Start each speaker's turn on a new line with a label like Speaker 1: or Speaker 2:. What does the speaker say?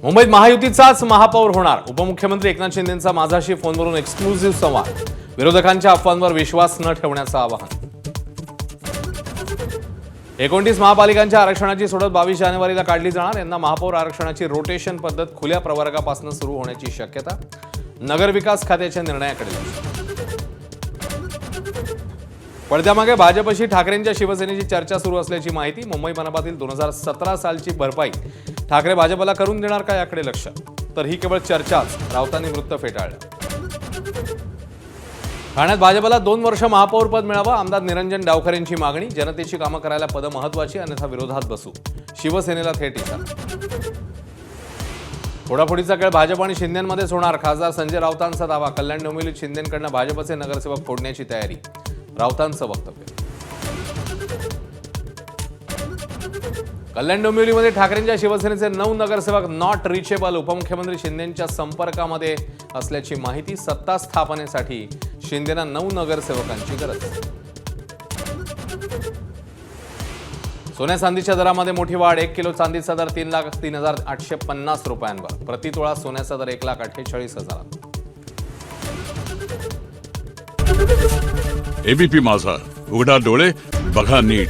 Speaker 1: मुंबईत महायुतीचाच महापौर होणार. उपमुख्यमंत्री एकनाथ शिंदेंचा माझाशी फोनवरून एक्सक्लुझिव्ह संवाद. विरोधकांच्या अफवांवर विश्वास न ठेवण्याचं आवाहन. 29 महापालिकांच्या आरक्षणाची सोडत 22 जानेवारीला काढली जाणार. यंदा महापौर आरक्षणाची रोटेशन पद्धत खुल्या प्रवर्गापासून सुरू होण्याची शक्यता. नगरविकास खात्याच्या निर्णयाकडे. पडद्यामागे भाजपशी ठाकरेंच्या शिवसेनेची चर्चा सुरू असल्याची माहिती. मुंबई मनपातील 2017 सालची भरपाई ठाकरे भाजपला करून देणार का याकडे लक्ष. तर ही केवळ चर्चाच, राऊतांनी वृत्त फेटाळलं. ठाण्यात भाजपला 2 वर्ष महापौर पद मिळावं. आमदार निरंजन डावखरेंची मागणी. जनतेची कामं करायला पदं महत्वाची, अन्यथा विरोधात बसू. शिवसेनेला थेट इशारा. फोडाफोडीचा खेळ भाजप आणि शिंदेंमध्येच होणार. खासदार संजय राऊतांचा दावा. कल्याण डोंबिवलीत शिंदेंकडनं भाजपचे नगरसेवक फोडण्याची तयारी. राऊतांचं वक्तव्य. कल्याण डोंबिवलीमध्ये ठाकरेंच्या शिवसेनेचे 9 नगरसेवक नॉट रिचेबल. उपमुख्यमंत्री शिंदेंच्या संपर्कामध्ये असल्याची माहिती. सत्ता स्थापनेसाठी शिंदेंना 9 नगरसेवकांची गरज. सोन्या चांदीच्या दरामध्ये मोठी वाढ. 1 किलो चांदीचा दर 3,03,850 रुपयांवर. प्रतितोळा सोन्याचा दर 1,48,000.
Speaker 2: एबीपी माझा, उघडा डोळे बघा नीट.